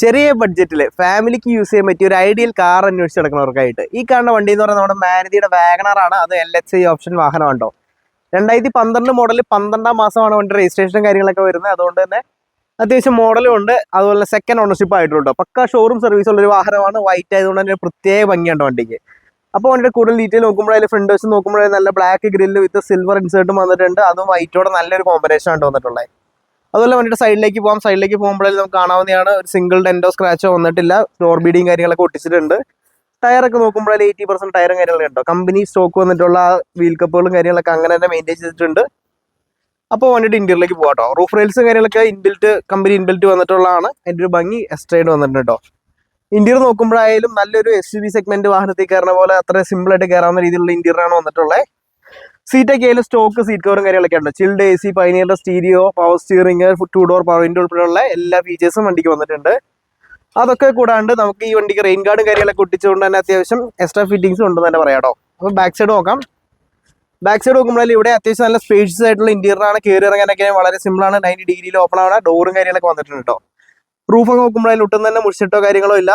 ചെറിയ ബഡ്ജറ്റിൽ ഫാമിലിക്ക് യൂസ് ചെയ്യാൻ പറ്റിയ ഒരു ഐഡിയൽ കാർ അന്വേഷിച്ച് നടക്കുന്നവർക്കായിട്ട് ഈ കാണുന്ന വണ്ടി എന്ന് പറയുന്നത് നമ്മുടെ മാരുതിയുടെ വാഗണർ ആണ്. അത് LXi ഓപ്ഷൻ വാഹനമുണ്ടോ. 2012 മോഡൽ 12ാം മാസമാണ് വണ്ടി രജിസ്ട്രേഷനും കാര്യങ്ങളൊക്കെ വരുന്നത്. അതുകൊണ്ട് തന്നെ അത്യാവശ്യം മോഡലും ഉണ്ട്. അതുപോലെ സെക്കൻഡ് ഓണർഷിപ്പ് ആയിട്ടുണ്ടോ. പക്ക ഷോറൂം സർവീസ് ഉള്ളൊരു വാഹനമാണ്. വൈറ്റ് ആയതുകൊണ്ട് തന്നെ പ്രത്യേക ഭംഗിയുണ്ട് വണ്ടിക്ക്. അപ്പോൾ വണ്ടിയുടെ കൂടുതൽ ഡീറ്റെയിൽ നോക്കുമ്പോൾ അതിൽ ഫ്രണ്ട് വശം നോക്കുമ്പോൾ നല്ല ബ്ലാക്ക് ഗ്രില്ല് വിത്ത് സിൽവർ ഇൻസേർട്ടും വന്നിട്ടുണ്ട്. അതും വൈറ്റോടെ നല്ലൊരു കോമ്പിനേഷൻ ആണ് വന്നിട്ടുള്ളത്. അതുപോലെ വണ്ടിയുടെ സൈഡിലേക്ക് പോകുമ്പോഴേ നമുക്ക് കാണാവുന്നതാണ്. ഒരു സിംഗിൾ ഡെന്റോ സ്ക്രാച്ചോ വന്നിട്ടില്ല. ഡോർ ബീഡിങ് കാര്യങ്ങളൊക്കെ ഒട്ടിച്ചിട്ടുണ്ട്. ടയറൊക്കെ നോക്കുമ്പോൾ 80% ടയറും കാര്യങ്ങളൊക്കെ ഉണ്ടോ. കമ്പനി സ്റ്റോക്ക് വന്നിട്ടുള്ള വീൽ കപ്പുകളും കാര്യങ്ങളൊക്കെ അങ്ങനെ തന്നെ മെയിൻറ്റെയിൻ ചെയ്തിട്ടുണ്ട്. അപ്പോൾ വണ്ടിയുടെ ഇന്റീരിയറിലേക്ക് പോകാട്ടോ. റൂഫ് റെയിൽസും കാര്യങ്ങളൊക്കെ കമ്പനി ഇൻബിൽറ്റ് വന്നിട്ടുള്ളതാണ്. അതിൻ്റെ ഒരു ഭംഗി എക്സ്ട്രായിട്ട് വന്നിട്ടുണ്ട് കേട്ടോ. ഇന്റീരിയർ നോക്കുമ്പോഴായാലും നല്ലൊരു SUV സെഗ്മെന്റ് വാഹനത്തിൽ കയറുന്ന പോലെ അത്ര സിമ്പിൾ ആയിട്ട് കയറാവുന്ന രീതിയിലുള്ള ഇന്റീരിയറാണ് വന്നിട്ടുള്ളത്. സീറ്റൊക്കെ ആയാലും സ്റ്റോക്ക് സീറ്റ് കവറും കാര്യങ്ങളൊക്കെ ഉണ്ട്. ചിൽഡ് AC, പൈനിയറിന്റെ stereo, power steering, 2 door power window ഉൾപ്പെടെയുള്ള എല്ലാ ഫീച്ചേഴ്സും വണ്ടിക്ക് വന്നിട്ടുണ്ട്. അതൊക്കെ കൂടാണ്ട് നമുക്ക് ഈ വണ്ടിക്ക് റെയിൻ ഗാർഡും കാര്യങ്ങളൊക്കെ ഒട്ടിച്ചുകൊണ്ട് തന്നെ അത്യാവശ്യം എക്സ്ട്രാ ഫിറ്റിംഗ്സും ഉണ്ടെന്ന് തന്നെ പറയാം കേട്ടോ. അപ്പോൾ ബാക്ക് സൈഡ് നോക്കാം. ബാക്ക് സൈഡ് നോക്കുമ്പോൾ ഇവിടെ അത്യാവശ്യം നല്ല സ്പേഷ്യസ് ആയിട്ടുള്ള ഇന്റീരിയറാണ്. കയറി ഇറങ്ങാനൊക്കെ വളരെ സിമ്പിളാണ്. 90 ഡിഗ്രിയിൽ ഓപ്പൺ ആണ്. ഡോറും കാര്യങ്ങളൊക്കെ വന്നിട്ടുണ്ട് കേട്ടോ. റൂഫൊക്കെ നോക്കുമ്പോൾ ഒട്ടും തന്നെ മുറിച്ചിട്ടോ കാര്യങ്ങളോ ഇല്ല.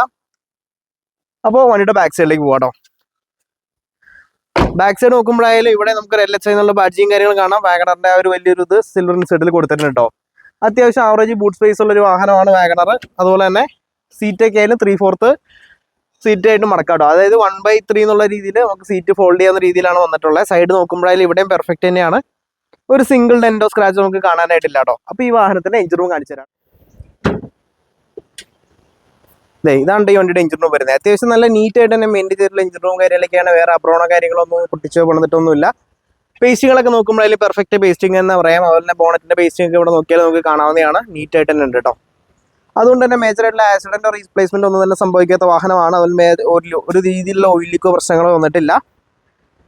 അപ്പോൾ വണ്ടിയുടെ ബാക്ക് സൈഡിലേക്ക് പോകാം. ബാക്ക് സൈഡ് നോക്കുമ്പോഴായാലും ഇവിടെ നമുക്ക് LXi എന്നുള്ള ബാഡ്ജിയും കാര്യങ്ങളും കാണാം. വാഗണറിന്റെ ഒരു വലിയൊരു സിൽവർ ഇൻസെർട്ടിൽ കൊടുത്തിട്ടുണ്ട് കേട്ടോ. അത്യാവശ്യം ആവറേജ് ബൂട്ട് സ്പേസ് ഉള്ള ഒരു വാഹനമാണ് വാഗണർ. അതുപോലെ തന്നെ സീറ്റൊക്കെ ആയാലും 3/4 സീറ്റായിട്ട് മടക്കാട്ടോ. അതായത് 1/3 എന്നുള്ള രീതിയിൽ നമുക്ക് സീറ്റ് ഫോൾഡ് ചെയ്യാവുന്ന രീതിയിലാണ് വന്നിട്ടുള്ളത്. സൈഡ് നോക്കുമ്പോഴായാലും ഇവിടെയും പെർഫെക്റ്റ് തന്നെയാണ്. ഒരു സിംഗിൾ ഡെന്റോ സ്ക്രാച്ച് നമുക്ക് കാണാനായിട്ടില്ല കേട്ടോ. അപ്പോൾ ഈ വാഹനത്തിന്റെ എഞ്ചിൻ റൂം കാണിച്ചു തരാം. ഇതാണ് ഈ വണ്ടിയുടെ എഞ്ചിൻ റൂം വരുന്നത്. അത്യാവശ്യം നല്ല നീറ്റ് ആയിട്ട് തന്നെ മെയിൻറ്റെയിൻ ചെയ്തിട്ടുള്ള എഞ്ചിൻ റൂം കാര്യങ്ങളൊക്കെയാണ്. വേറെ അബ്രോണോ കാര്യങ്ങളൊന്നും പൊട്ടിച്ചോ പണിതിട്ടൊന്നുമില്ല. പേസ്റ്റിങ്ങളൊക്കെ നോക്കുമ്പോൾ അതിൽ പെർഫെക്റ്റ് പേസ്റ്റിംഗ് എന്ന് പറയാം. അതുപോലെ തന്നെ ബോണറ്റിന്റെ പേസ്റ്റിംഗ് ഒക്കെ ഇവിടെ നോക്കിയാൽ നമുക്ക് കാണാവുന്നതാണ്. നീറ്റ് ആയിട്ട് തന്നെ ഉണ്ട് കേട്ടോ. അതുകൊണ്ട് തന്നെ മേജർ ആയിട്ടുള്ള ആക്സിഡന്റോ റീപ്ലേസ്മെന്റ് ഒന്നും തന്നെ സംഭവിക്കാത്ത വാഹനമാണ്. അതുപോലെ ഒരു രീതിയിലുള്ള ഓയിൽ ലീക്കോ പ്രശ്നങ്ങളോ വന്നിട്ടില്ല.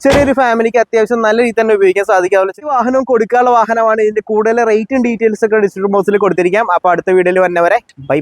ചെറിയൊരു ഫാമിലിക്ക് അത്യാവശ്യം നല്ല രീതിയിൽ തന്നെ ഉപയോഗിക്കാൻ സാധിക്കും. അതുപോലെ ഈ വാഹനം കൊടുക്കാനുള്ള വാഹനമാണ്. ഇതിന്റെ കൂടുതൽ റേറ്റും ഡീറ്റെയിൽസ് ഒക്കെ ഡിസ്ക്രിപ്ഷൻ ബോക്സിൽ കൊടുത്തിരിക്കാം. അപ്പോൾ അടുത്ത വീഡിയോയിൽ വന്നവരെ ബൈ.